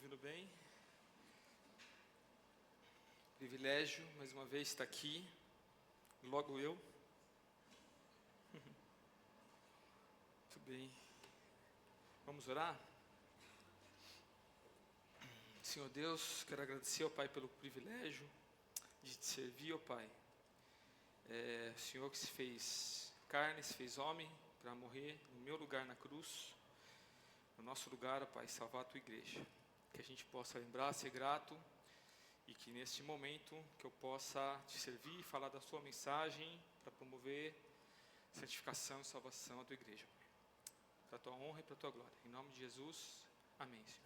ouvindo bem? Privilégio, mais uma vez, estar aqui. Logo eu. Muito bem. Vamos orar? Senhor Deus, quero agradecer ao Pai pelo privilégio de te servir, ó Pai. O Senhor que se fez carne, se fez homem para morrer no meu lugar na cruz, no nosso lugar, ó Pai, salvar a Tua igreja. Que a gente possa lembrar, ser grato e que neste momento que eu possa te servir e falar da Sua mensagem para promover santificação e salvação à Tua igreja, Pai. Para a Tua honra e para a Tua glória. Em nome de Jesus, amém, Senhor.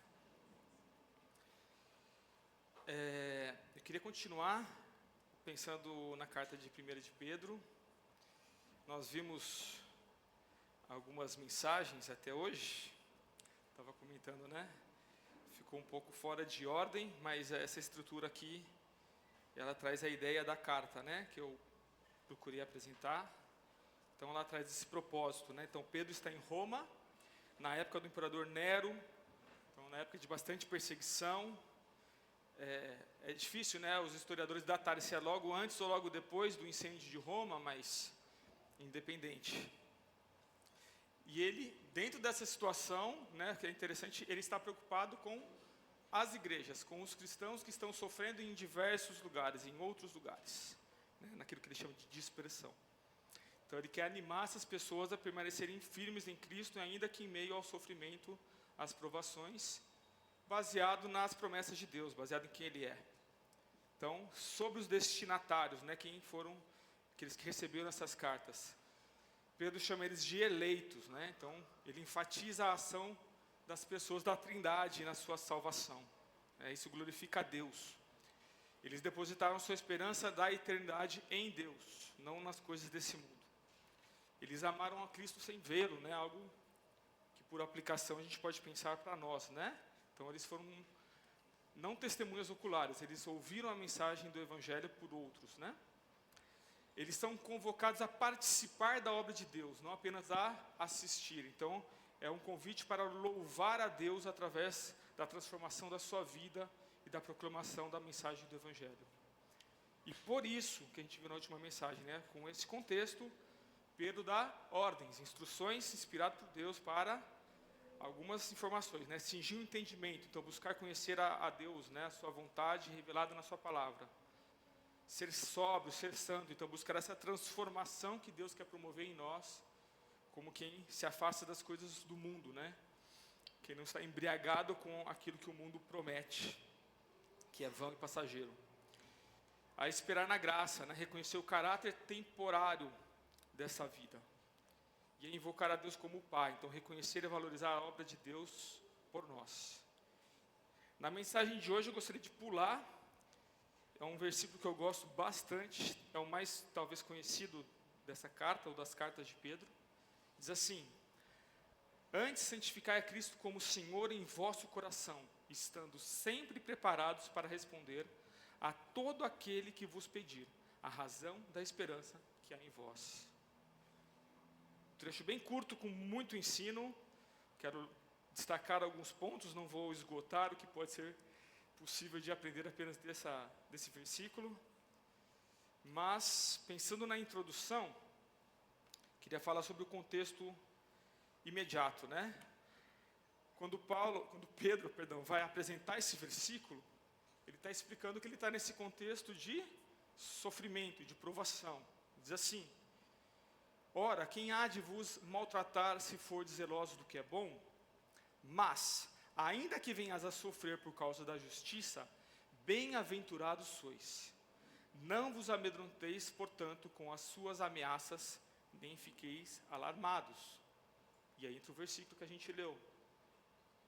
Eu queria continuar pensando na carta de 1 de Pedro. Nós vimos algumas mensagens até hoje. Estava comentando, né? Ficou um pouco fora de ordem, mas essa estrutura aqui, ela traz a ideia da carta, né? Que eu procurei apresentar. Então ela traz esse propósito, né? Então Pedro está em Roma, na época do imperador Nero, então na época de bastante perseguição. É difícil, né, os historiadores datarem se é logo antes ou logo depois do incêndio de Roma, mas independente. E ele, dentro dessa situação, né, que é interessante, ele está preocupado com as igrejas, com os cristãos que estão sofrendo em diversos lugares, em outros lugares, né, naquilo que ele chama de dispersão. Então ele quer animar essas pessoas a permanecerem firmes em Cristo, ainda que em meio ao sofrimento, às provações, baseado nas promessas de Deus, baseado em quem Ele é. Então, sobre os destinatários, né, quem foram aqueles que receberam essas cartas, Pedro chama eles de eleitos, né? Então ele enfatiza a ação das pessoas da Trindade na sua salvação. Isso glorifica a Deus. Eles depositaram sua esperança da eternidade em Deus, não nas coisas desse mundo. Eles amaram a Cristo sem vê-lo, né? Algo que por aplicação a gente pode pensar para nós, né? Então eles foram não testemunhas oculares, eles ouviram a mensagem do Evangelho por outros, né? Eles são convocados a participar da obra de Deus, não apenas a assistir. Então é um convite para louvar a Deus através da transformação da sua vida e da proclamação da mensagem do Evangelho. E por isso, que a gente viu na última mensagem, né? Com esse contexto, Pedro dá ordens, instruções inspiradas por Deus para algumas informações, né? Cingir o entendimento, então buscar conhecer a Deus, né? A sua vontade revelada na sua palavra. Ser sóbrio, ser santo, então buscar essa transformação que Deus quer promover em nós, como quem se afasta das coisas do mundo, né? Quem não está embriagado com aquilo que o mundo promete, que é vão e passageiro. A esperar na graça, né? Reconhecer o caráter temporário dessa vida. E invocar a Deus como Pai. Então reconhecer e valorizar a obra de Deus por nós. Na mensagem de hoje eu gostaria de pular. É um versículo que eu gosto bastante. É o mais talvez conhecido dessa carta, ou das cartas de Pedro. Diz assim: antes santificai a Cristo como Senhor em vosso coração, estando sempre preparados para responder a todo aquele que vos pedir a razão da esperança que há em vós. Trecho bem curto, com muito ensino. Quero destacar alguns pontos, não vou esgotar o que pode ser possível de aprender apenas desse versículo. Mas, pensando na introdução, queria falar sobre o contexto imediato, né? Quando Pedro vai apresentar esse versículo, ele está explicando que ele está nesse contexto de sofrimento, de provação. Diz assim: ora, quem há de vos maltratar se for zeloso do que é bom? Mas, ainda que venhas a sofrer por causa da justiça, bem-aventurados sois. Não vos amedronteis, portanto, com as suas ameaças, nem fiqueis alarmados. E aí entra o versículo que a gente leu.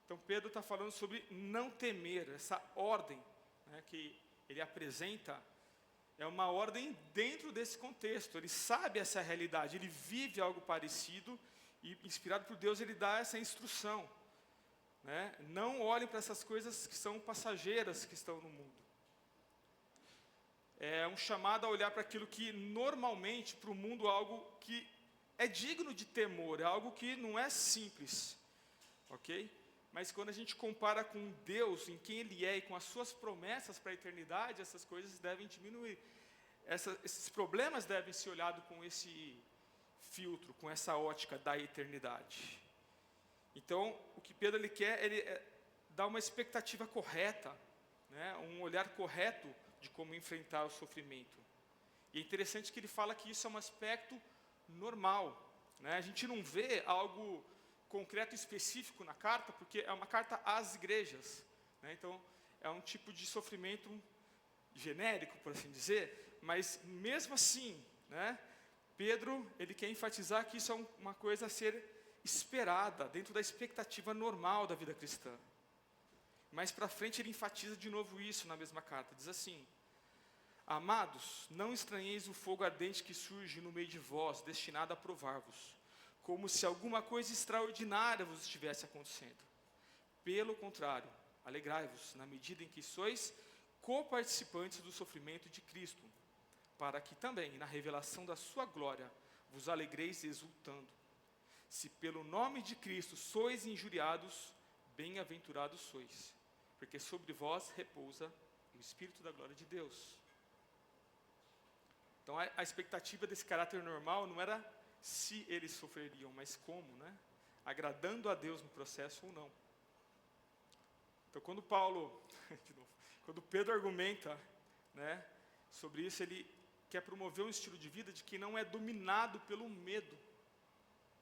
Então Pedro está falando sobre não temer, essa ordem, né, que ele apresenta. É uma ordem dentro desse contexto. Ele sabe essa realidade, ele vive algo parecido e, inspirado por Deus, ele dá essa instrução, né? Não olhem para essas coisas que são passageiras que estão no mundo. É um chamado a olhar para aquilo que normalmente para o mundo é algo que é digno de temor, é algo que não é simples, ok? mas quando a gente compara com Deus, em quem Ele é e com as suas promessas para a eternidade, essas coisas devem diminuir. Esses problemas devem ser olhados com esse filtro, com essa ótica da eternidade. Então, o que Pedro ele quer, dar uma expectativa correta, né, um olhar correto de como enfrentar o sofrimento. E é interessante que ele fala que isso é um aspecto normal, né? A gente não vê algo concreto e específico na carta, porque é uma carta às igrejas, né? Então, é um tipo de sofrimento genérico, por assim dizer, mas mesmo assim, né, Pedro ele quer enfatizar que isso é uma coisa a ser esperada, dentro da expectativa normal da vida cristã. Mais para frente ele enfatiza de novo isso na mesma carta, diz assim: amados, não estranheis o fogo ardente que surge no meio de vós, destinado a provar-vos, como se alguma coisa extraordinária vos estivesse acontecendo. Pelo contrário, alegrai-vos na medida em que sois coparticipantes do sofrimento de Cristo, para que também, na revelação da sua glória, vos alegreis exultando. Se pelo nome de Cristo sois injuriados, bem-aventurados sois, porque sobre vós repousa o Espírito da glória de Deus. Então a expectativa desse caráter normal não era se eles sofreriam, mas como, né? Agradando a Deus no processo ou não. Então quando quando Pedro argumenta, né, sobre isso, ele quer promover um estilo de vida de que não é dominado pelo medo.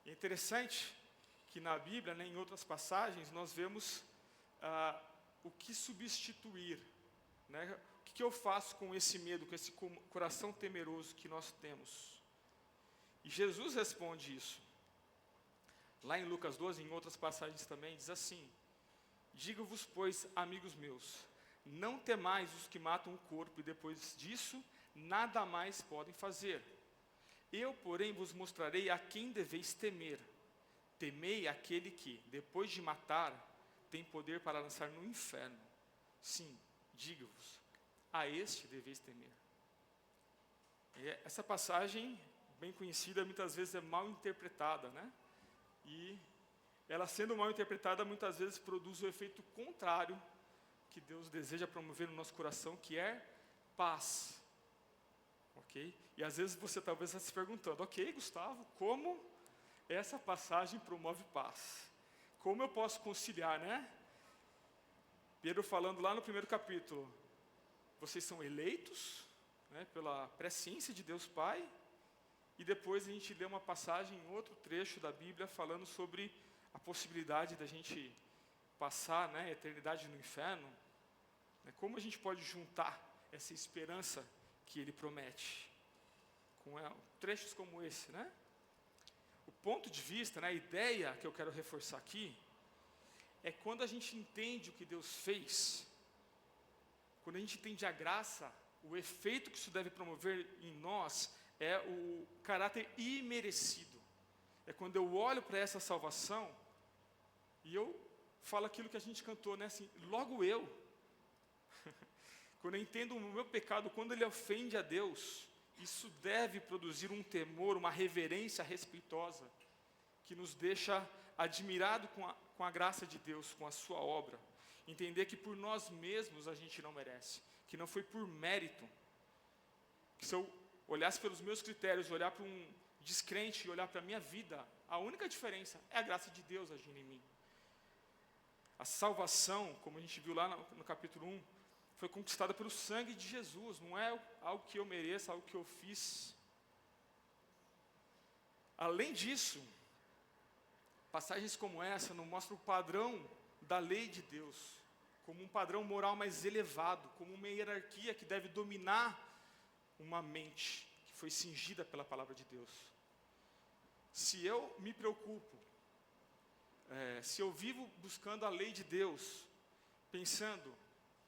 É interessante que na Bíblia, né, em outras passagens, nós vemos o que substituir, né? O que eu faço com esse medo, com esse coração temeroso que nós temos? E Jesus responde isso. Lá em Lucas 12, em outras passagens também, diz assim: digo-vos, pois, amigos meus, não temais os que matam o corpo e depois disso nada mais podem fazer. Eu, porém, vos mostrarei a quem deveis temer. Temei aquele que, depois de matar, tem poder para lançar no inferno. Sim, digo-vos, a este deveis temer. E essa passagem, bem conhecida, muitas vezes é mal interpretada, né? E ela sendo mal interpretada, muitas vezes produz o efeito contrário que Deus deseja promover no nosso coração, que é paz. Ok? E às vezes você talvez está se perguntando: ok, Gustavo, como essa passagem promove paz? Como eu posso conciliar, né? Pedro falando lá no primeiro capítulo: vocês são eleitos, né, pela presciência de Deus Pai. E depois a gente lê uma passagem em outro trecho da Bíblia falando sobre a possibilidade da gente passar, né, a eternidade no inferno. Como a gente pode juntar essa esperança que ele promete com trechos como esse, né? O ponto de vista, né, a ideia que eu quero reforçar aqui é quando a gente entende o que Deus fez, quando a gente entende a graça, o efeito que isso deve promover em nós é o caráter imerecido. É quando eu olho para essa salvação e eu falo aquilo que a gente cantou, né? Assim, logo eu. Quando eu entendo o meu pecado, quando ele ofende a Deus, isso deve produzir um temor, uma reverência respeitosa, que nos deixa admirado com a graça de Deus, com a sua obra. Entender que por nós mesmos a gente não merece, que não foi por mérito. Que se eu olhasse pelos meus critérios, olhar para um descrente e olhar para a minha vida, a única diferença é a graça de Deus agindo em mim. A salvação, como a gente viu lá no capítulo 1, foi conquistada pelo sangue de Jesus, não é algo que eu mereça, algo que eu fiz. Além disso, passagens como essa não mostram o padrão da lei de Deus, como um padrão moral mais elevado, como uma hierarquia que deve dominar uma mente que foi cingida pela palavra de Deus. Se eu me preocupo, se eu vivo buscando a lei de Deus, pensando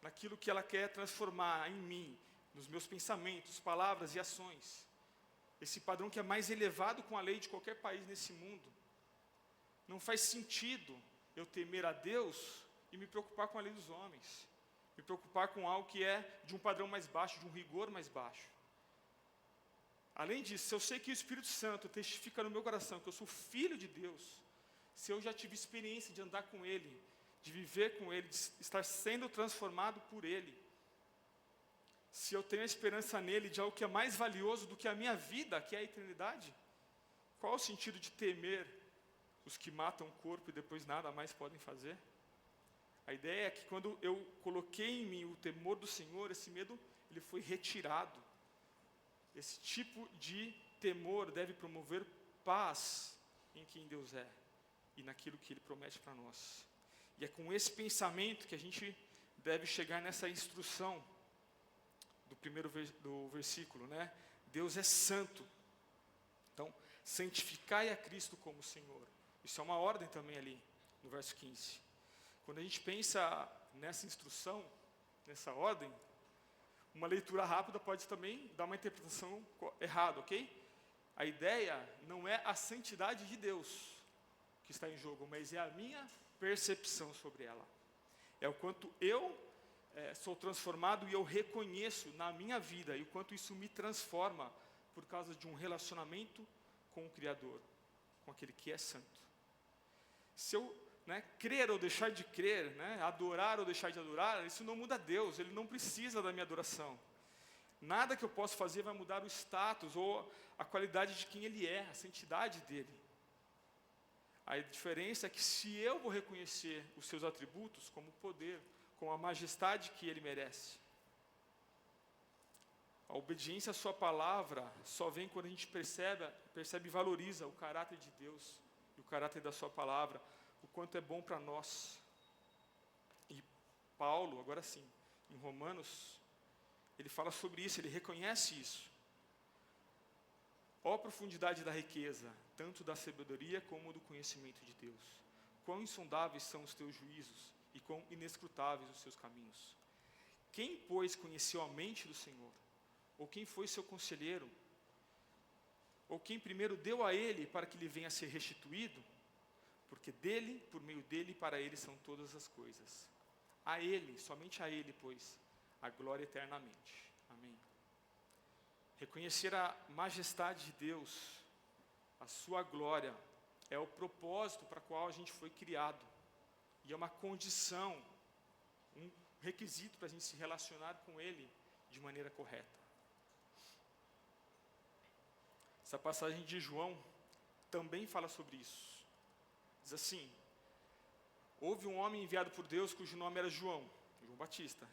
naquilo que ela quer transformar em mim, nos meus pensamentos, palavras e ações, esse padrão que é mais elevado com a lei de qualquer país nesse mundo, não faz sentido eu temer a Deus e me preocupar com a lei dos homens, me preocupar com algo que é de um padrão mais baixo, de um rigor mais baixo. Além disso, se eu sei que o Espírito Santo testifica no meu coração que eu sou filho de Deus, se eu já tive experiência de andar com Ele, de viver com Ele, de estar sendo transformado por Ele, se eu tenho a esperança nele de algo que é mais valioso do que a minha vida, que é a eternidade, qual o sentido de temer os que matam o corpo e depois nada mais podem fazer? A ideia é que quando eu coloquei em mim o temor do Senhor, esse medo ele foi retirado. Esse tipo de temor deve promover paz em quem Deus é e naquilo que Ele promete para nós. E é com esse pensamento que a gente deve chegar nessa instrução do versículo, né? Deus é santo. Então, santificai a Cristo como Senhor. Isso é uma ordem também ali, no verso 15. Quando a gente pensa nessa instrução, nessa ordem, uma leitura rápida pode também dar uma interpretação errada, ok? A ideia não é a santidade de Deus que está em jogo, mas é a minha percepção sobre ela. É o quanto eu sou transformado e eu reconheço na minha vida e o quanto isso me transforma por causa de um relacionamento com o Criador, com aquele que é santo. Se eu crer ou deixar de crer, adorar ou deixar de adorar, isso não muda Deus, Ele não precisa da minha adoração. Nada que eu possa fazer vai mudar o status ou a qualidade de quem Ele é, a santidade dEle. A diferença é que se eu vou reconhecer os seus atributos como poder, com a majestade que Ele merece. A obediência à sua palavra só vem quando a gente percebe e valoriza o caráter de Deus e o caráter da sua palavra, o quanto é bom para nós. E Paulo, agora sim, em Romanos, ele fala sobre isso, ele reconhece isso. Ó a profundidade da riqueza, tanto da sabedoria como do conhecimento de Deus. Quão insondáveis são os teus juízos e quão inescrutáveis os seus caminhos. Quem, pois, conheceu a mente do Senhor? Ou quem foi seu conselheiro? Ou quem primeiro deu a ele para que lhe venha a ser restituído? Porque dele, por meio dele e para ele são todas as coisas. A ele, somente a ele, pois, a glória eternamente. Amém. Reconhecer a majestade de Deus, a sua glória, é o propósito para o qual a gente foi criado. E é uma condição, um requisito para a gente se relacionar com Ele de maneira correta. Essa passagem de João também fala sobre isso. Diz assim: houve um homem enviado por Deus cujo nome era João Batista.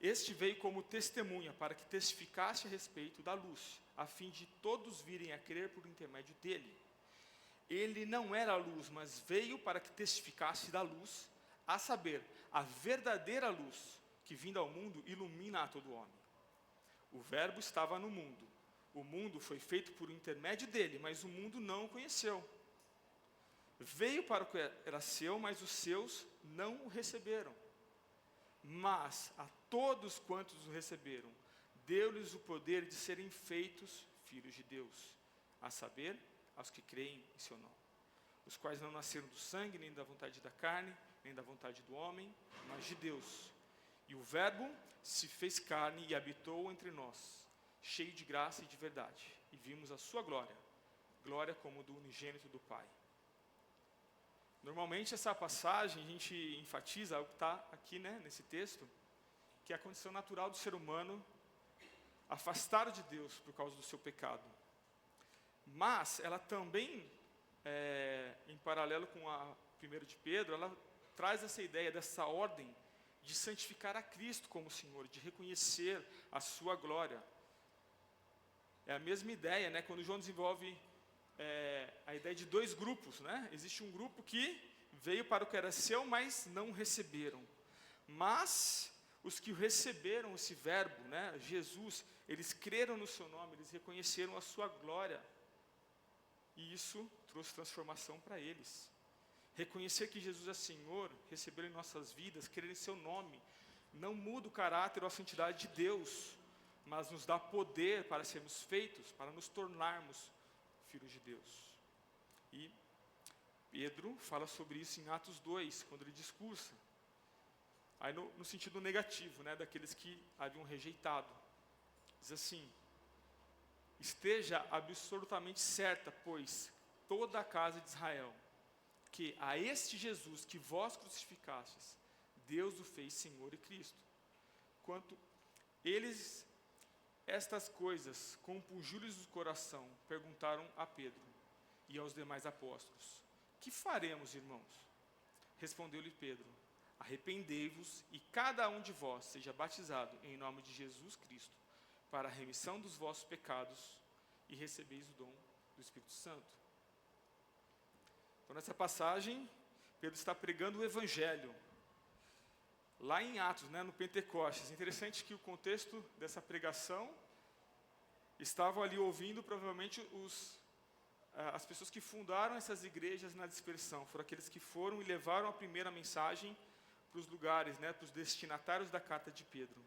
Este veio como testemunha para que testificasse a respeito da luz, a fim de todos virem a crer por intermédio dele. Ele não era a luz, mas veio para que testificasse da luz, a saber, a verdadeira luz que vindo ao mundo ilumina a todo homem. O verbo estava no mundo. O mundo foi feito por intermédio dele, mas o mundo não o conheceu. Veio para o que era seu, mas os seus não o receberam. Mas a todos quantos o receberam, deu-lhes o poder de serem feitos filhos de Deus, a saber, aos que creem em seu nome, os quais não nasceram do sangue, nem da vontade da carne, nem da vontade do homem, mas de Deus. E o Verbo se fez carne e habitou entre nós, cheio de graça e de verdade, e vimos a sua glória, glória como do unigênito do Pai. Normalmente essa passagem a gente enfatiza algo que está aqui, nesse texto, que é a condição natural do ser humano afastado de Deus por causa do seu pecado. Mas ela também, em paralelo com a 1 de Pedro, ela traz essa ideia, dessa ordem de santificar a Cristo como Senhor, de reconhecer a sua glória. É a mesma ideia, quando João desenvolve a ideia de dois grupos, Existe um grupo que veio para o que era seu, mas não receberam. Mas os que receberam esse verbo, Jesus, eles creram no seu nome, eles reconheceram a sua glória. E isso trouxe transformação para eles. Reconhecer que Jesus é Senhor, receber em nossas vidas, crer em seu nome, não muda o caráter ou a santidade de Deus, mas nos dá poder para sermos feitos, para nos tornarmos filhos de Deus. E Pedro fala sobre isso em Atos 2, quando ele discursa. Aí no sentido negativo, daqueles que haviam rejeitado. Diz assim: esteja absolutamente certa, pois, toda a casa de Israel que a este Jesus que vós crucificastes, Deus o fez Senhor e Cristo. Quanto eles, estas coisas, compungiu-lhes o coração, perguntaram a Pedro e aos demais apóstolos: que faremos, irmãos? Respondeu-lhe Pedro: arrependei-vos e cada um de vós seja batizado em nome de Jesus Cristo para a remissão dos vossos pecados e recebeis o dom do Espírito Santo. Então, nessa passagem, Pedro está pregando o Evangelho, lá em Atos, no Pentecostes. Interessante que o contexto dessa pregação, estavam ali ouvindo provavelmente as pessoas que fundaram essas igrejas na dispersão. Foram aqueles que foram e levaram a primeira mensagem para os lugares, para os destinatários da carta de Pedro.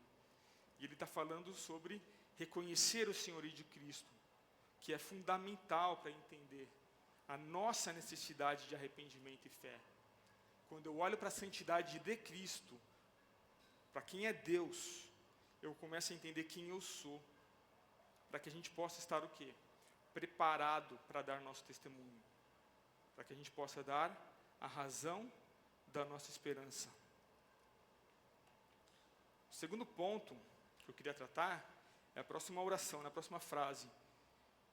E ele está falando sobre reconhecer o senhorio de Cristo, que é fundamental para entender a nossa necessidade de arrependimento e fé. Quando eu olho para a santidade de Cristo, para quem é Deus, eu começo a entender quem eu sou, para que a gente possa estar o quê? Preparado para dar nosso testemunho, para que a gente possa dar a razão da nossa esperança. O segundo ponto que eu queria tratar é a próxima oração, na próxima frase.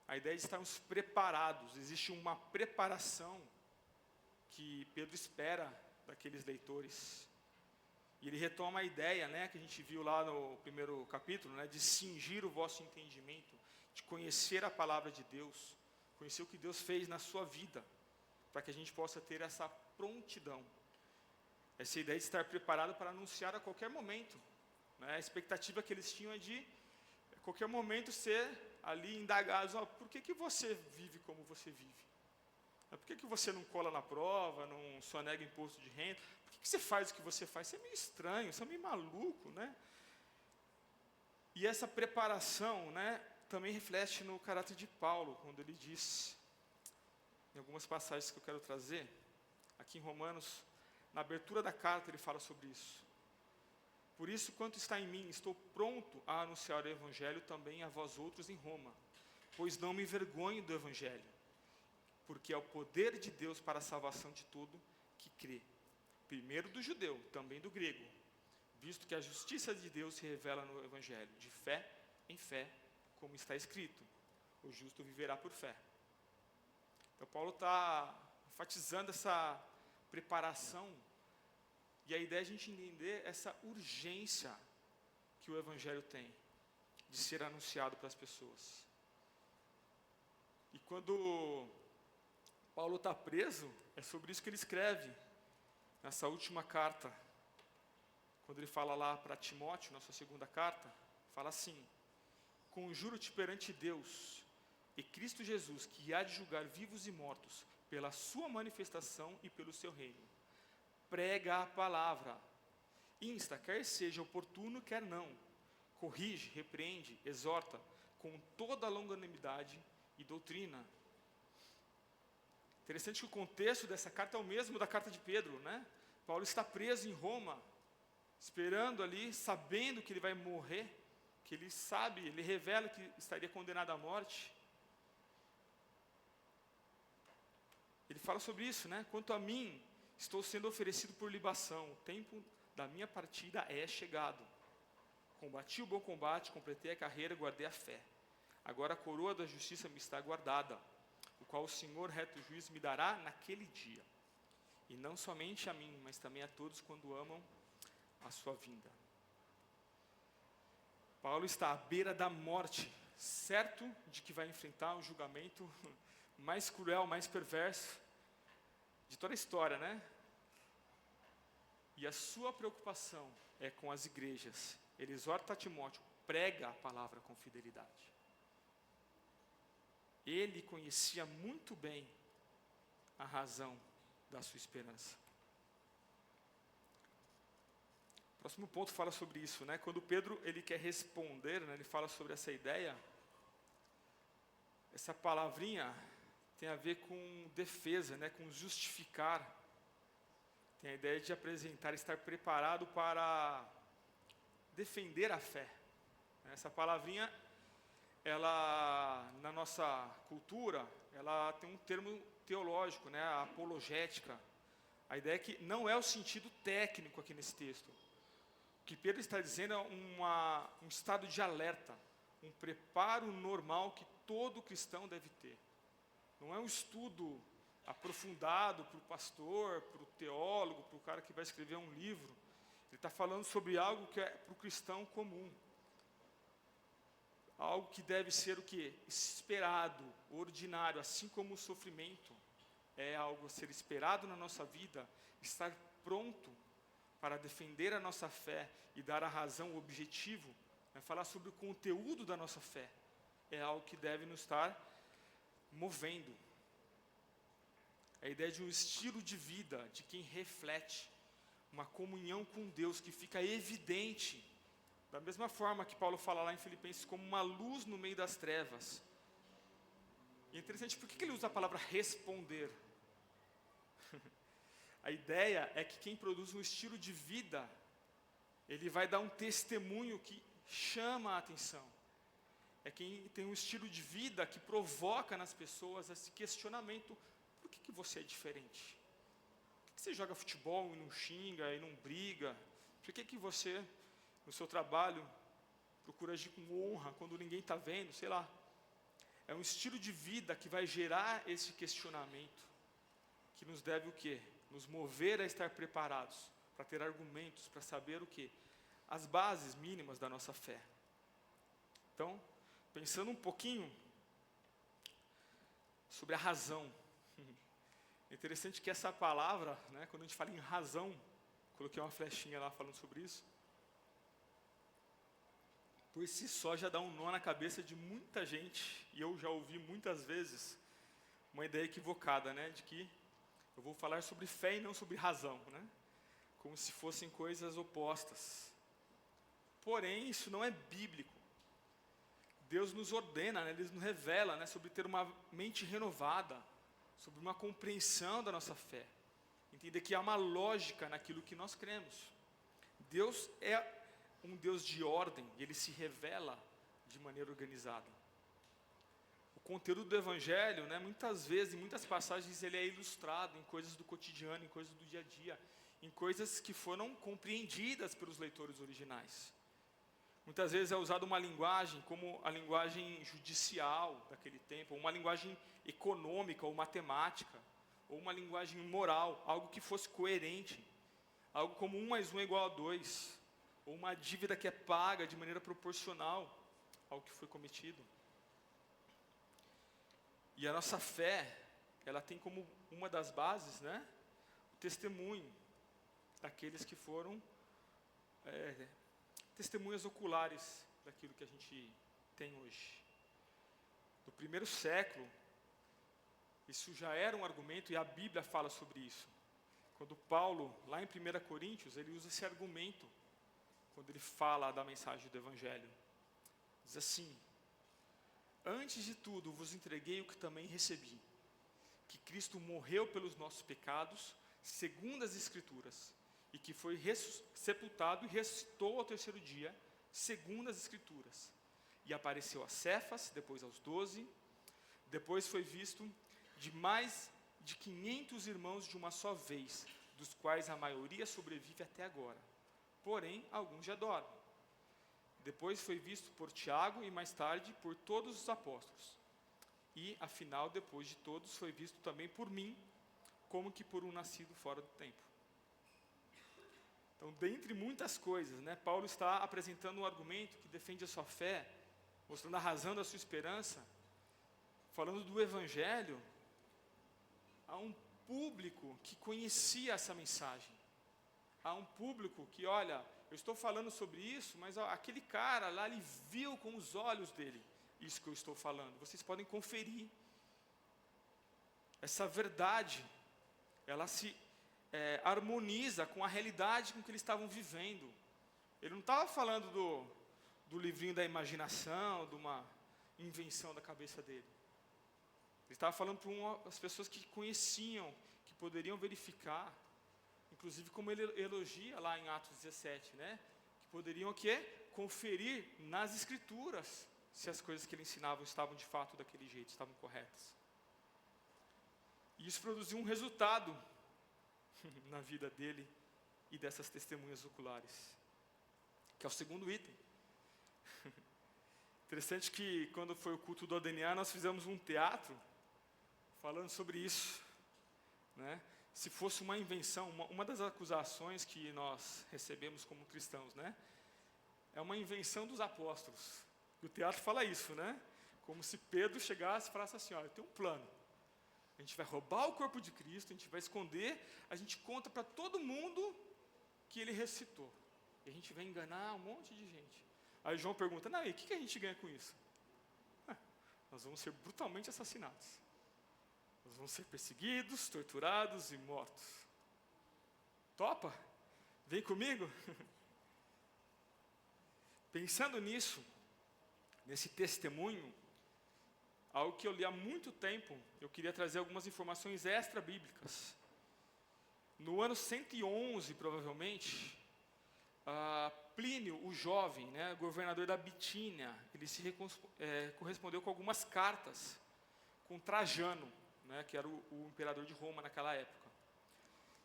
A ideia de estarmos preparados. Existe uma preparação que Pedro espera daqueles leitores. E ele retoma a ideia, que a gente viu lá no primeiro capítulo, de cingir o vosso entendimento, de conhecer a palavra de Deus, conhecer o que Deus fez na sua vida, para que a gente possa ter essa prontidão. Essa ideia de estar preparado para anunciar a qualquer momento. A expectativa que eles tinham é de, a qualquer momento, ser ali indagados: por que você vive como você vive? Por que você não cola na prova, não sonega imposto de renda? Por que você faz o que você faz? Você é meio estranho, você é meio maluco, E essa preparação, também reflete no caráter de Paulo, quando ele diz, em algumas passagens que eu quero trazer, aqui em Romanos, na abertura da carta ele fala sobre isso. Por isso, quanto está em mim, estou pronto a anunciar o Evangelho também a vós outros em Roma, pois não me envergonho do Evangelho, porque é o poder de Deus para a salvação de todo que crê, primeiro do judeu, também do grego, visto que a justiça de Deus se revela no Evangelho, de fé em fé, como está escrito: o justo viverá por fé. Então, Paulo está enfatizando essa preparação, e a ideia é a gente entender essa urgência que o Evangelho tem, de ser anunciado para as pessoas. E quando Paulo está preso, é sobre isso que ele escreve, nessa última carta, quando ele fala lá para Timóteo, na sua segunda carta, fala assim: conjuro-te perante Deus e Cristo Jesus, que há de julgar vivos e mortos, pela sua manifestação e pelo seu reino. Prega a palavra, insta, quer seja oportuno, quer não, corrige, repreende, exorta, com toda a longanimidade e doutrina. Interessante que o contexto dessa carta é o mesmo da carta de Pedro, Paulo está preso em Roma, esperando ali, sabendo que ele vai morrer, que ele sabe, ele revela que estaria condenado à morte. Ele fala sobre isso, quanto a mim, estou sendo oferecido por libação, o tempo da minha partida é chegado. Combati o bom combate, completei a carreira, guardei a fé. Agora a coroa da justiça me está guardada, o qual o Senhor reto juiz me dará naquele dia. E não somente a mim, mas também a todos quando amam a sua vinda. Paulo está à beira da morte, certo de que vai enfrentar um julgamento mais cruel, mais perverso de toda a história, E a sua preocupação é com as igrejas. Ele exorta Timóteo: prega a palavra com fidelidade. Ele conhecia muito bem a razão da sua esperança. O próximo ponto fala sobre isso, Quando Pedro ele quer responder, ele fala sobre essa ideia. Essa palavrinha tem a ver com defesa, com justificar. Tem a ideia de apresentar, estar preparado para defender a fé. Essa palavrinha, ela, na nossa cultura, ela tem um termo teológico, né, a apologética. A ideia é que não é o sentido técnico aqui nesse texto. O que Pedro está dizendo é um estado de alerta, um preparo normal que todo cristão deve ter. Não é um estudo aprofundado para o pastor, para o teólogo, para o cara que vai escrever um livro. Ele está falando sobre algo que é para o cristão comum. Algo que deve ser o quê? Esperado, ordinário, assim como o sofrimento é algo a ser esperado na nossa vida, estar pronto para defender a nossa fé e dar a razão, o objetivo, falar sobre o conteúdo da nossa fé, é algo que deve nos estar movendo. A ideia de um estilo de vida, de quem reflete uma comunhão com Deus que fica evidente, da mesma forma que Paulo fala lá em Filipenses, como uma luz no meio das trevas. E é interessante, por que ele usa a palavra responder? A ideia é que quem produz um estilo de vida, ele vai dar um testemunho que chama a atenção. É quem tem um estilo de vida que provoca nas pessoas esse questionamento: por que você é diferente? Por que você joga futebol e não xinga e não briga? Por que você, no seu trabalho, procura agir com honra quando ninguém está vendo? Sei lá. É um estilo de vida que vai gerar esse questionamento, que nos deve o quê? Nos mover a estar preparados, para ter argumentos, para saber o quê? As bases mínimas da nossa fé. Então, pensando um pouquinho sobre a razão. É interessante que essa palavra, né, quando a gente fala em razão, coloquei uma flechinha lá falando sobre isso, por si só já dá um nó na cabeça de muita gente, e eu já ouvi muitas vezes uma ideia equivocada, né, de que eu vou falar sobre fé e não sobre razão, né, como se fossem coisas opostas. Porém, isso não é bíblico. Deus nos ordena, né, Ele nos revela, né, sobre ter uma mente renovada, sobre uma compreensão da nossa fé. Entender que há uma lógica naquilo que nós cremos. Deus é um Deus de ordem, e Ele se revela de maneira organizada. O conteúdo do Evangelho, né, muitas vezes, em muitas passagens, ele é ilustrado em coisas do cotidiano, em coisas do dia a dia, em coisas que foram compreendidas pelos leitores originais. Muitas vezes é usada uma linguagem como a linguagem judicial daquele tempo, ou uma linguagem econômica ou matemática, ou uma linguagem moral, algo que fosse coerente, algo como 1 mais 1 é igual a 2, ou uma dívida que é paga de maneira proporcional ao que foi cometido. E a nossa fé, ela tem como uma das bases, né, o testemunho daqueles que foram testemunhas oculares daquilo que a gente tem hoje. No primeiro século, isso já era um argumento, e a Bíblia fala sobre isso. Quando Paulo, lá em 1 Coríntios, ele usa esse argumento, quando ele fala da mensagem do Evangelho. Diz assim: antes de tudo vos entreguei o que também recebi, que Cristo morreu pelos nossos pecados, segundo as Escrituras, e que foi sepultado e ressuscitou ao terceiro dia, segundo as Escrituras. E apareceu a Cefas, depois aos 12, depois foi visto de mais de 500 irmãos de uma só vez, dos quais a maioria sobrevive até agora. Porém, alguns já dormem. Depois foi visto por Tiago e mais tarde por todos os apóstolos. E, afinal, depois de todos, foi visto também por mim, como que por um nascido fora do tempo. Então, dentre muitas coisas, né, Paulo está apresentando um argumento que defende a sua fé, mostrando a razão da sua esperança, falando do Evangelho a um público que conhecia essa mensagem. A um público que, olha, eu estou falando sobre isso, mas aquele cara lá, ele viu com os olhos dele isso que eu estou falando. Vocês podem conferir. Essa verdade, ela se harmoniza com a realidade com que eles estavam vivendo. Ele não estava falando do livrinho da imaginação, de uma invenção da cabeça dele. Ele estava falando para as pessoas que conheciam, que poderiam verificar, inclusive como ele elogia lá em Atos 17, né? Que poderiam o quê? Conferir nas Escrituras se as coisas que ele ensinava estavam de fato daquele jeito, estavam corretas. E isso produziu um resultado na vida dele e dessas testemunhas oculares, que é o segundo item. Interessante que quando foi o culto do ADNA, nós fizemos um teatro falando sobre isso, né? Se fosse uma invenção, uma das acusações que nós recebemos como cristãos, né? É uma invenção dos apóstolos. E o teatro fala isso, né? Como se Pedro chegasse e falasse assim, olha, eu tenho um plano. A gente vai roubar o corpo de Cristo, a gente vai esconder, a gente conta para todo mundo que ele ressuscitou. E a gente vai enganar um monte de gente. Aí João pergunta, não, e o que a gente ganha com isso? Nós vamos ser brutalmente assassinados. Nós vamos ser perseguidos, torturados e mortos. Topa? Vem comigo? Pensando nisso, nesse testemunho, algo que eu li há muito tempo, eu queria trazer algumas informações extra-bíblicas. No ano 111, provavelmente, Plínio, o jovem, né, governador da Bitínia, ele se correspondeu com algumas cartas com Trajano, né, que era o imperador de Roma naquela época.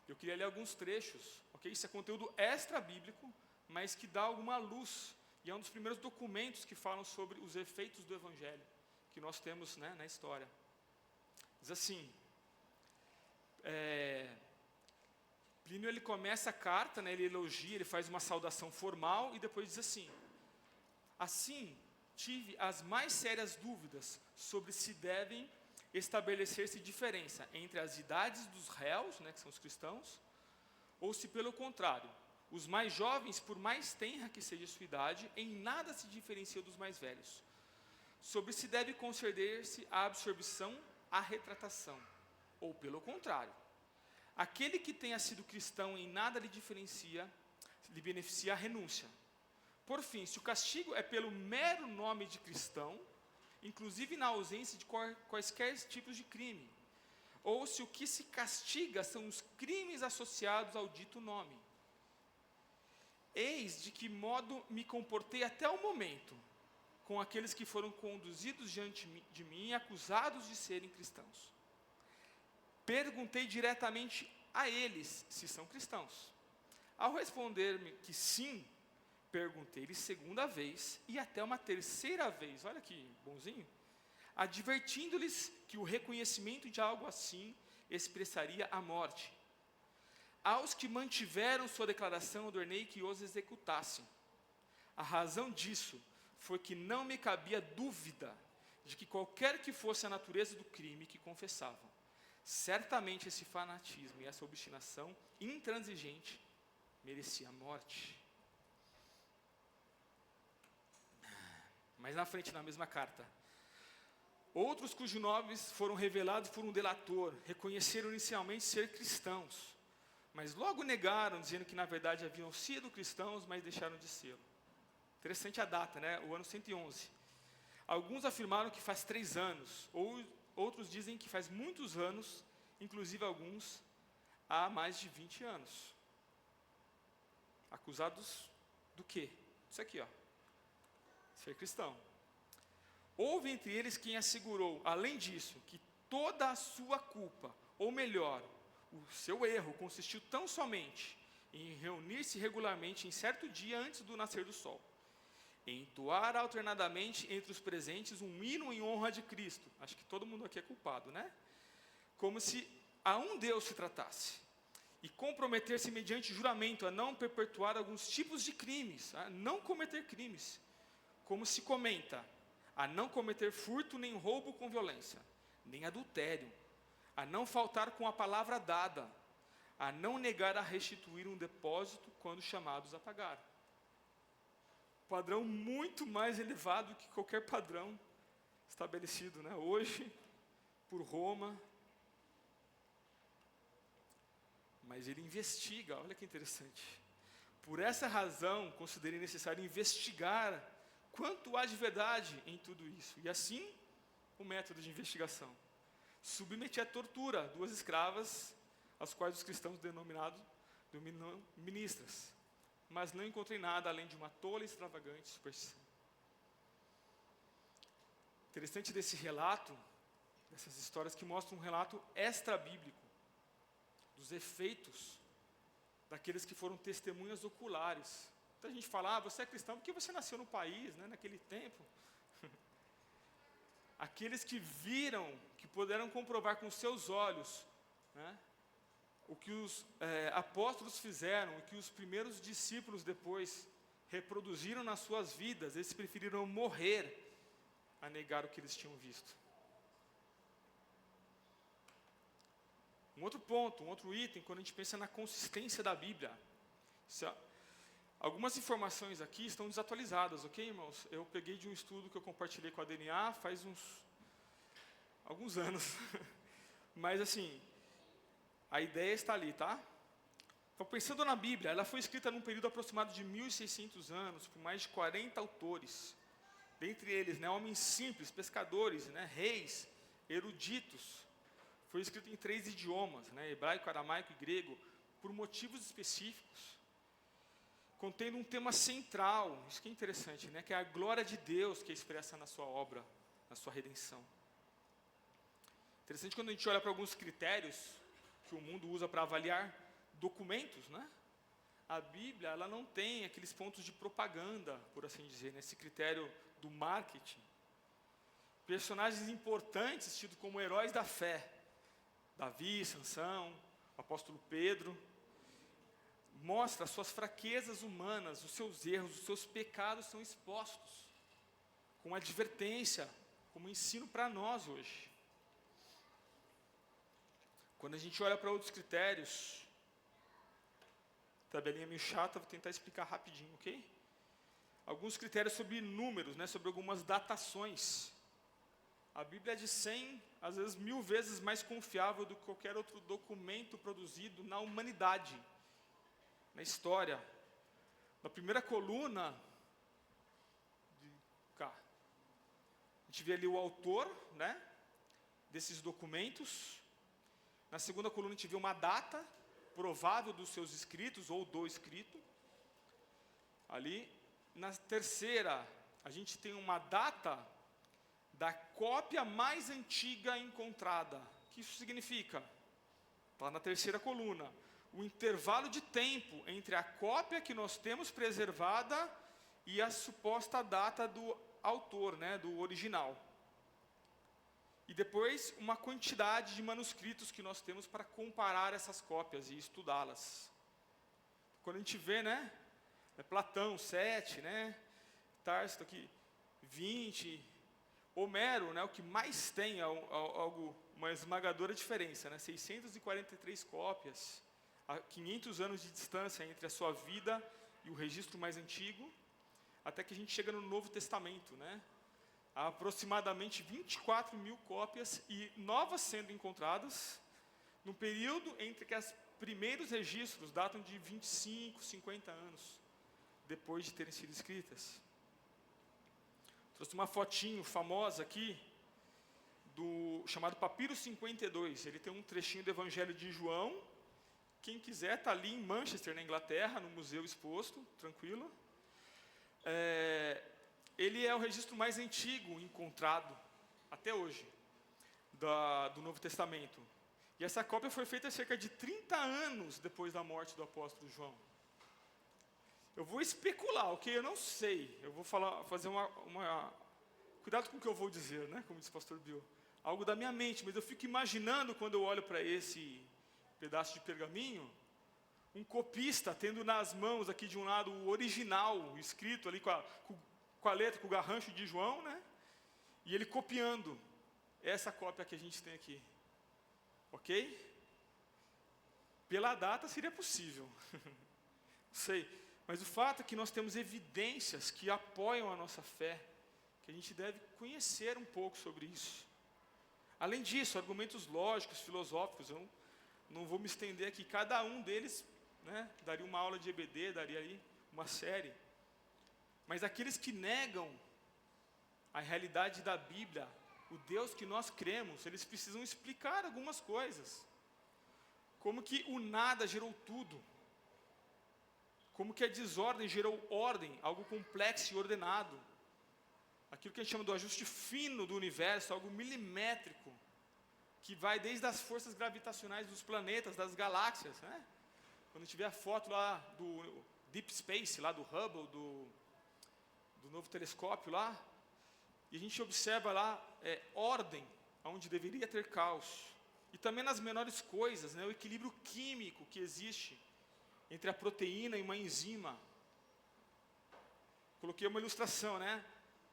Eu queria ler alguns trechos, ok? Isso é conteúdo extra-bíblico, mas que dá alguma luz, e é um dos primeiros documentos que falam sobre os efeitos do Evangelho, que nós temos, né, na história. Diz assim, Plínio ele começa a carta, né, ele elogia, ele faz uma saudação formal e depois diz assim: assim, tive as mais sérias dúvidas sobre se devem estabelecer-se diferença entre as idades dos réus, né, que são os cristãos, ou se pelo contrário, os mais jovens, por mais tenra que seja a sua idade, em nada se diferenciam dos mais velhos. Sobre se deve conceder-se a absorção, a retratação, ou pelo contrário, aquele que tenha sido cristão em nada lhe beneficia a renúncia. Por fim, se o castigo é pelo mero nome de cristão, inclusive na ausência de quaisquer tipos de crime, ou se o que se castiga são os crimes associados ao dito nome. Eis de que modo me comportei até o momento com aqueles que foram conduzidos diante de mim e acusados de serem cristãos. Perguntei diretamente a eles se são cristãos. Ao responder-me que sim, perguntei-lhes segunda vez e até uma terceira vez, olha que bonzinho, advertindo-lhes que o reconhecimento de algo assim expressaria a morte. Aos que mantiveram sua declaração, ordenei que os executassem. A razão disso foi que não me cabia dúvida de que qualquer que fosse a natureza do crime que confessavam, certamente esse fanatismo e essa obstinação intransigente merecia a morte. Mas na frente, na mesma carta, outros cujos nomes foram revelados por um delator, reconheceram inicialmente ser cristãos, mas logo negaram, dizendo que na verdade haviam sido cristãos, mas deixaram de ser. Interessante a data, né? O ano 111. Alguns afirmaram que faz 3 anos, outros dizem que faz muitos anos, inclusive alguns há mais de 20 anos. Acusados do quê? Isso aqui, ó. Ser cristão. Houve entre eles quem assegurou, além disso, que toda a sua culpa, ou melhor, o seu erro consistiu tão somente em reunir-se regularmente em certo dia antes do nascer do sol, em entoar alternadamente entre os presentes um hino em honra de Cristo. Acho que todo mundo aqui é culpado, né? Como se a um Deus se tratasse. E comprometer-se mediante juramento a não perpetuar alguns tipos de crimes, a não cometer crimes. Como se comenta, a não cometer furto nem roubo com violência, nem adultério, a não faltar com a palavra dada, a não negar a restituir um depósito quando chamados a pagar. Padrão muito mais elevado que qualquer padrão estabelecido, né, hoje por Roma. Mas ele investiga, olha que interessante. Por essa razão, considerei necessário investigar quanto há de verdade em tudo isso. E assim, o método de investigação. Submeti à tortura 2 escravas, as quais os cristãos denominam ministras. Mas não encontrei nada além de uma tola e extravagante superstição. Interessante desse relato, Essas histórias que mostram um relato extra-bíblico dos efeitos daqueles que foram testemunhas oculares. Então a gente fala, você é cristão porque você nasceu no país, né, naquele tempo. Aqueles que viram, que puderam comprovar com seus olhos, né, o que os apóstolos fizeram, o que os primeiros discípulos depois reproduziram nas suas vidas, eles preferiram morrer a negar o que eles tinham visto. Um outro ponto, um outro item, quando a gente pensa na consistência da Bíblia. Algumas informações aqui estão desatualizadas, ok, irmãos? Eu peguei de um estudo que eu compartilhei com a DNA faz alguns anos. Mas assim, a ideia está ali, tá? Então, pensando na Bíblia, ela foi escrita num período aproximado de 1.600 anos, por mais de 40 autores. Dentre eles, né, homens simples, pescadores, né, reis, eruditos. Foi escrito em 3 idiomas, né, hebraico, aramaico e grego, por motivos específicos. Contendo um tema central, isso que é interessante, né, que é a glória de Deus que é expressa na sua obra, na sua redenção. Interessante quando a gente olha para alguns critérios que o mundo usa para avaliar documentos, né? A Bíblia, ela não tem aqueles pontos de propaganda, por assim dizer, nesse critério do marketing. Personagens importantes, tidos como heróis da fé, Davi, Sansão, o apóstolo Pedro, mostra as suas fraquezas humanas, os seus erros, os seus pecados são expostos, com advertência, como ensino para nós hoje. Quando a gente olha para outros critérios, tabelinha meio chata, vou tentar explicar rapidinho, ok? Alguns critérios sobre números, né, sobre algumas datações. A Bíblia é de 100, às vezes 1000 vezes mais confiável do que qualquer outro documento produzido na humanidade, na história. Na primeira coluna, a gente vê ali o autor, né, desses documentos. Na segunda coluna a gente vê uma data provável dos seus escritos ou do escrito. Ali, na terceira, a gente tem uma data da cópia mais antiga encontrada. O que isso significa? Está na terceira coluna. O intervalo de tempo entre a cópia que nós temos preservada e a suposta data do autor, né, do original. E depois, uma quantidade de manuscritos que nós temos para comparar essas cópias e estudá-las. Quando a gente vê, né, Platão, 7, né, Tácito aqui, 20, Homero, né, o que mais tem é uma esmagadora diferença, né, 643 cópias, a 500 anos de distância entre a sua vida e o registro mais antigo, até que a gente chega no Novo Testamento, né, há aproximadamente 24.000 cópias e novas sendo encontradas, no período entre que os primeiros registros datam de 25, 50 anos, depois de terem sido escritas. Trouxe uma fotinho famosa aqui, chamado Papiro 52, ele tem um trechinho do Evangelho de João, quem quiser está ali em Manchester, na Inglaterra, no museu exposto, tranquilo. Ele é o registro mais antigo encontrado, até hoje, do Novo Testamento. E essa cópia foi feita cerca de 30 anos depois da morte do apóstolo João. Eu vou especular, ok? Eu não sei. Eu vou fazer cuidado com o que eu vou dizer, né? Como disse o pastor Bill. Algo da minha mente, mas eu fico imaginando, quando eu olho para esse pedaço de pergaminho, um copista tendo nas mãos aqui de um lado o original, escrito ali com a letra, com o garrancho de João, né? E ele copiando essa cópia que a gente tem aqui. Ok? Pela data seria possível. Não sei. Mas o fato é que nós temos evidências que apoiam a nossa fé, que a gente deve conhecer um pouco sobre isso. Além disso, argumentos lógicos, filosóficos, eu não vou me estender aqui. Cada um deles, né, daria uma aula de EBD, daria aí uma série. Mas aqueles que negam a realidade da Bíblia, o Deus que nós cremos, eles precisam explicar algumas coisas. Como que o nada gerou tudo. Como que a desordem gerou ordem, algo complexo e ordenado. Aquilo que a gente chama do ajuste fino do universo, algo milimétrico, que vai desde as forças gravitacionais dos planetas, das galáxias, né? Quando tiver a foto lá do Deep Space, lá do Hubble, do novo telescópio lá, e a gente observa lá ordem, onde deveria ter caos. E também nas menores coisas, né? O equilíbrio químico que existe entre a proteína e uma enzima. Coloquei uma ilustração, né?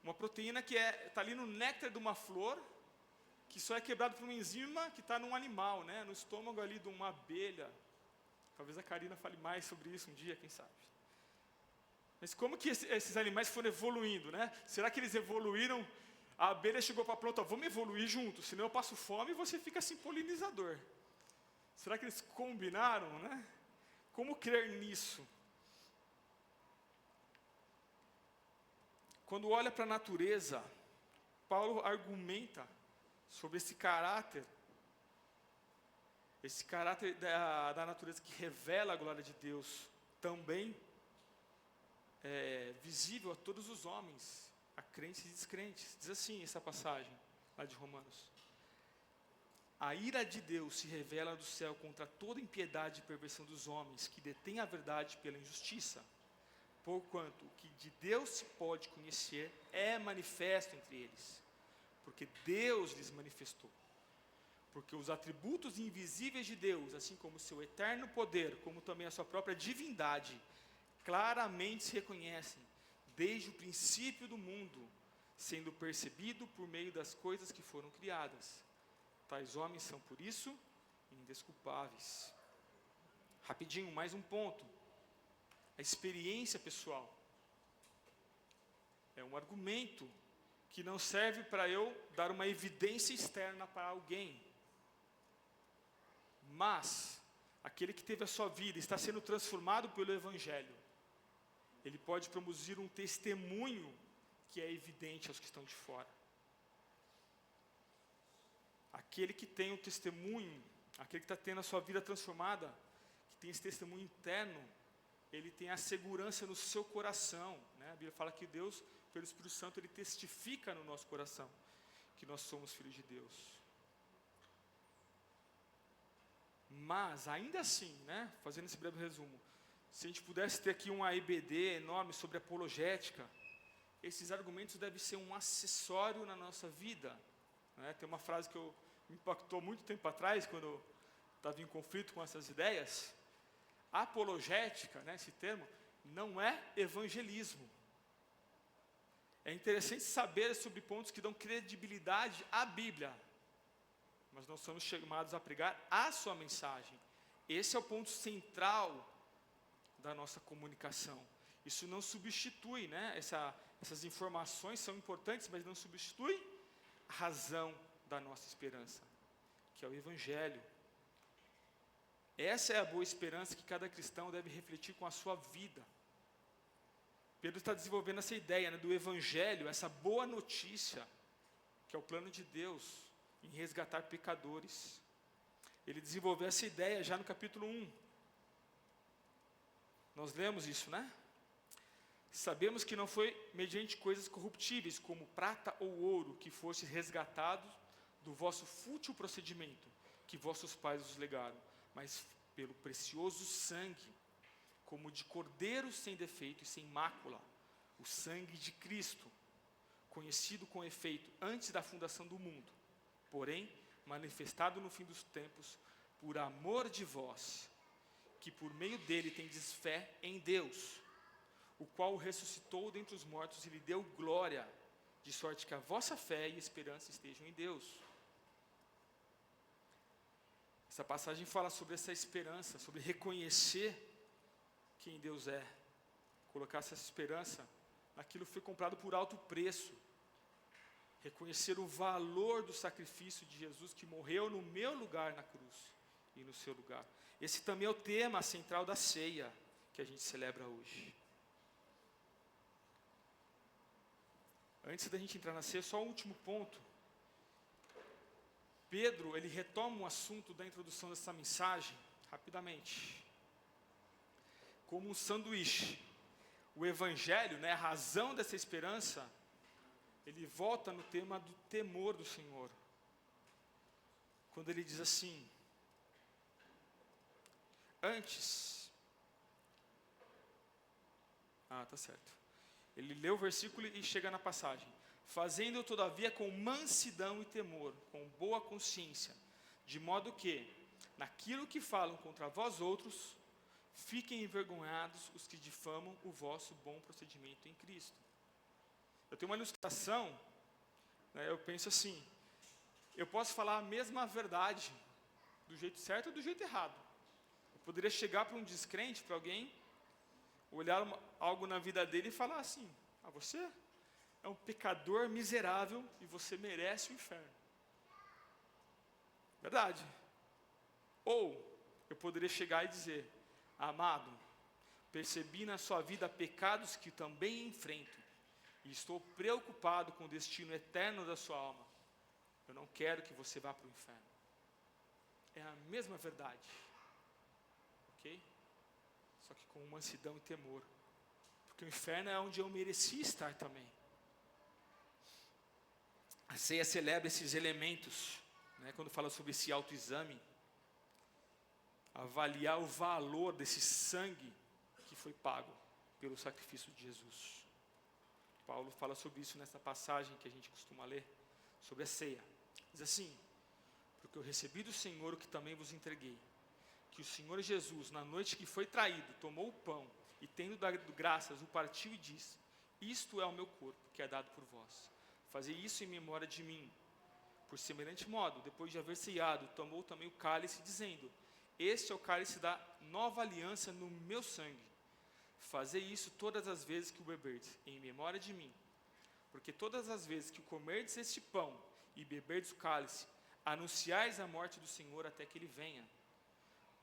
Uma proteína que está ali no néctar de uma flor, que só é quebrado por uma enzima que está num animal, né? No estômago ali de uma abelha. Talvez a Karina fale mais sobre isso um dia, quem sabe. Mas como que esses animais foram evoluindo, né? Será que eles evoluíram? A abelha chegou para a planta, vamos evoluir juntos, senão eu passo fome e você fica assim polinizador. Será que eles combinaram, né? Como crer nisso? Quando olha para a natureza, Paulo argumenta sobre esse caráter da natureza que revela a glória de Deus, também visível a todos os homens, a crentes e descrentes. Diz assim essa passagem lá de Romanos: a ira de Deus se revela do céu contra toda impiedade e perversão dos homens, que detêm a verdade pela injustiça, porquanto o que de Deus se pode conhecer é manifesto entre eles, porque Deus lhes manifestou. Porque os atributos invisíveis de Deus, assim como seu eterno poder, como também a sua própria divindade, claramente se reconhecem desde o princípio do mundo, sendo percebido por meio das coisas que foram criadas. Tais homens são, por isso, indesculpáveis. Rapidinho, mais um ponto. A experiência pessoal é um argumento que não serve para eu dar uma evidência externa para alguém. Mas, aquele que teve a sua vida, está sendo transformado pelo Evangelho, ele pode produzir um testemunho que é evidente aos que estão de fora. Aquele que tem um testemunho, aquele que está tendo a sua vida transformada, que tem esse testemunho interno, ele tem a segurança no seu coração, né? A Bíblia fala que Deus, pelo Espírito Santo, ele testifica no nosso coração que nós somos filhos de Deus. Mas, ainda assim, né, fazendo esse breve resumo, se a gente pudesse ter aqui um EBD enorme sobre apologética, esses argumentos devem ser um acessório na nossa vida. Né? Tem uma frase que me impactou muito tempo atrás, quando eu estava em conflito com essas ideias. Apologética, né, esse termo, não é evangelismo. É interessante saber sobre pontos que dão credibilidade à Bíblia, mas nós somos chamados a pregar a sua mensagem. Esse é o ponto central da nossa comunicação. Isso não substitui, né? Essas informações são importantes, mas não substitui a razão da nossa esperança, que é o Evangelho. Essa é a boa esperança que cada cristão deve refletir com a sua vida. Pedro está desenvolvendo essa ideia, né, do Evangelho, essa boa notícia, que é o plano de Deus em resgatar pecadores. Ele desenvolveu essa ideia já no capítulo 1. Nós lemos isso, né? Sabemos que não foi mediante coisas corruptíveis, como prata ou ouro, que fosse resgatado do vosso fútil procedimento, que vossos pais os legaram, mas pelo precioso sangue, como de cordeiro sem defeito e sem mácula, o sangue de Cristo, conhecido com efeito antes da fundação do mundo, porém manifestado no fim dos tempos, por amor de vós, que por meio dele tendes fé em Deus, o qual o ressuscitou dentre os mortos e lhe deu glória, de sorte que a vossa fé e esperança estejam em Deus. Essa passagem fala sobre essa esperança, sobre reconhecer quem Deus é, colocar essa esperança naquilo que foi comprado por alto preço, reconhecer o valor do sacrifício de Jesus que morreu no meu lugar na cruz e no seu lugar. Esse também é o tema central da ceia que a gente celebra hoje. Antes da gente entrar na ceia, só um último ponto. Pedro, ele retoma um assunto da introdução dessa mensagem, rapidamente. Como um sanduíche. O Evangelho, né, a razão dessa esperança, ele volta no tema do temor do Senhor. quando ele diz assim: antes... tá certo. Ele lê o versículo e chega na passagem. Fazendo todavia com mansidão e temor, com boa consciência, de modo que, naquilo que falam contra vós outros, fiquem envergonhados os que difamam o vosso bom procedimento em Cristo. Eu tenho uma ilustração, né, eu penso assim: eu posso falar a mesma verdade, do jeito certo ou do jeito errado. Eu poderia chegar para um descrente, para alguém, olhar algo na vida dele e falar assim: você é um pecador miserável e você merece o inferno. Verdade. Ou eu poderia chegar e dizer: amado, percebi na sua vida pecados que também enfrento e estou preocupado com o destino eterno da sua alma. Eu não quero que você vá para o inferno. É a mesma verdade, ok? Só que com mansidão e temor, porque o inferno é onde eu mereci estar também. A ceia celebra esses elementos, né, quando fala sobre esse autoexame, avaliar o valor desse sangue que foi pago pelo sacrifício de Jesus. Paulo fala sobre isso nessa passagem que a gente costuma ler, sobre a ceia. Diz assim: porque eu recebi do Senhor o que também vos entreguei, que o Senhor Jesus, na noite que foi traído, tomou o pão e, tendo dado graças, o partiu e disse: isto é o meu corpo, que é dado por vós. Fazei isso em memória de mim. Por semelhante modo, depois de haver ceado, tomou também o cálice, dizendo: este é o cálice da nova aliança no meu sangue. Fazei isso todas as vezes que o beberdes, em memória de mim. Porque todas as vezes que comerdes este pão e beberdes o cálice, anunciais a morte do Senhor até que ele venha.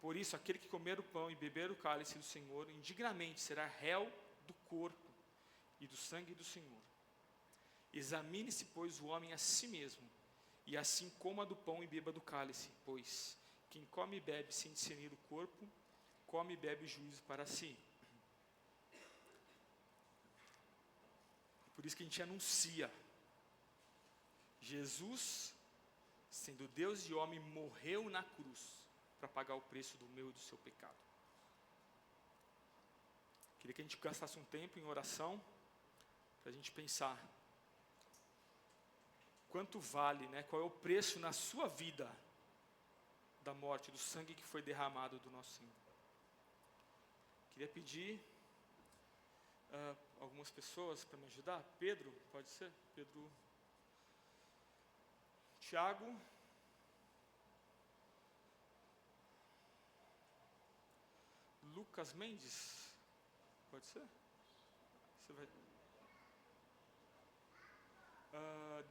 Por isso, aquele que comer o pão e beber o cálice do Senhor, indignamente será réu do corpo e do sangue do Senhor. Examine-se, pois, o homem a si mesmo, e assim coma do pão e beba do cálice, pois quem come e bebe sem discernir o corpo, come e bebe juízo para si. Por isso que a gente anuncia: Jesus, sendo Deus e homem, morreu na cruz para pagar o preço do meu e do seu pecado. Queria que a gente gastasse um tempo em oração para a gente pensar quanto vale, né? Qual é o preço na sua vida da morte, do sangue que foi derramado do nosso Senhor. Queria pedir algumas pessoas para me ajudar. Pedro, pode ser? Pedro, Tiago, Lucas Mendes, pode ser? Você vai...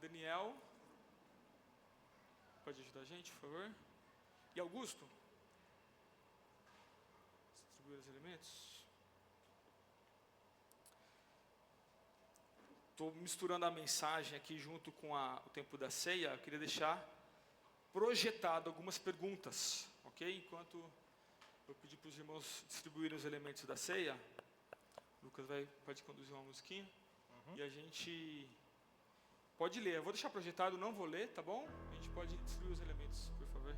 Daniel, pode ajudar a gente, por favor? E Augusto, distribuir os elementos. Estou misturando a mensagem aqui junto com o tempo da ceia. Eu queria deixar projetado algumas perguntas, ok? Enquanto eu pedir para os irmãos distribuírem os elementos da ceia, o Lucas pode conduzir uma musiquinha, e a gente pode ler. Eu vou deixar projetado, não vou ler, tá bom? A gente pode distribuir os elementos, por favor.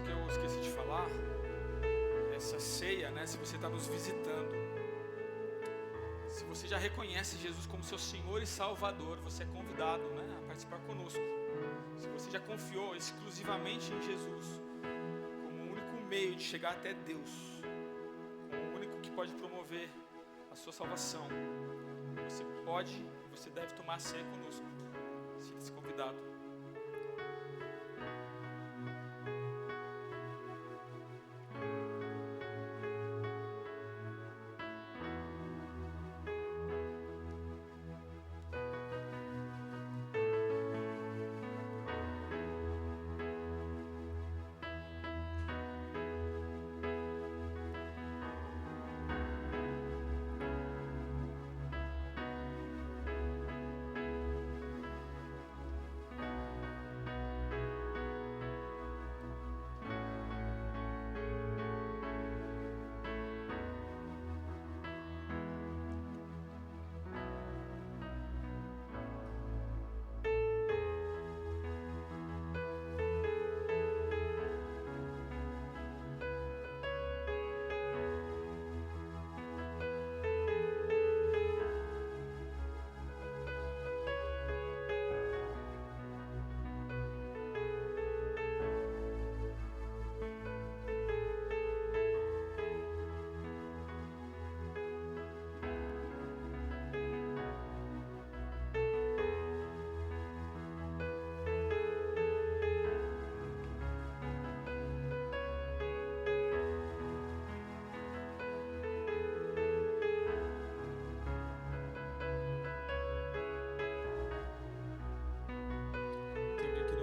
Que eu esqueci de falar, essa ceia, né, se você está nos visitando, se você já reconhece Jesus como seu Senhor e Salvador, você é convidado, né, a participar conosco. Se você já confiou exclusivamente em Jesus como o único meio de chegar até Deus, como o único que pode promover a sua salvação, você pode você deve tomar a ceia conosco. Sinta-se convidado.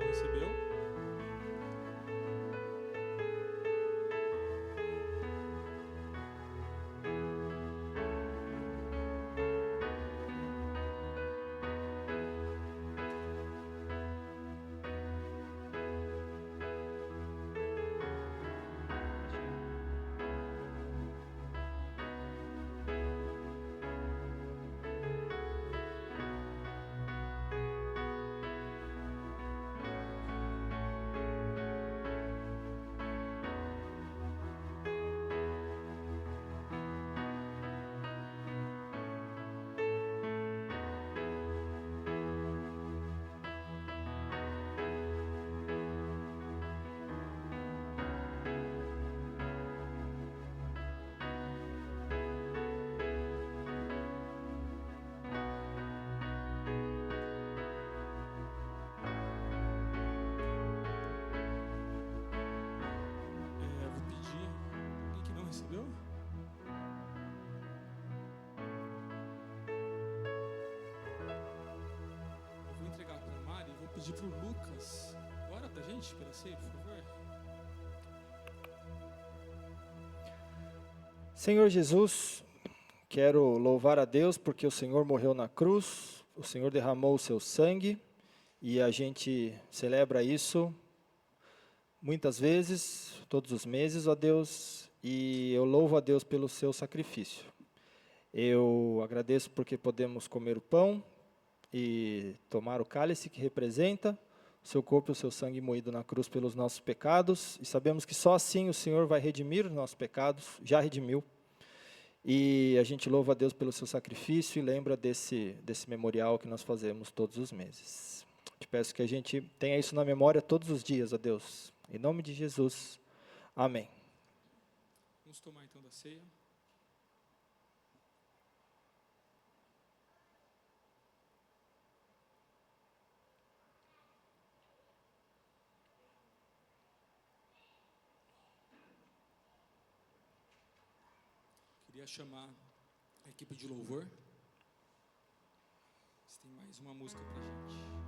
Recebeu? Recebeu? Eu vou entregar para a Mari e vou pedir para o Lucas. Ora para a gente, pela ceia, por favor. Senhor Jesus, quero louvar a Deus porque o Senhor morreu na cruz, o Senhor derramou o seu sangue e a gente celebra isso muitas vezes, todos os meses, ó Deus, e eu louvo a Deus pelo seu sacrifício. Eu agradeço porque podemos comer o pão e tomar o cálice que representa o seu corpo e o seu sangue moído na cruz pelos nossos pecados, e sabemos que só assim o Senhor vai redimir os nossos pecados, já redimiu, e a gente louva a Deus pelo seu sacrifício e lembra desse memorial que nós fazemos todos os meses. Te peço que a gente tenha isso na memória todos os dias, ó Deus, em nome de Jesus, amém. Vamos tomar então da ceia. Queria chamar a equipe de louvor. Se tem mais uma música pra gente.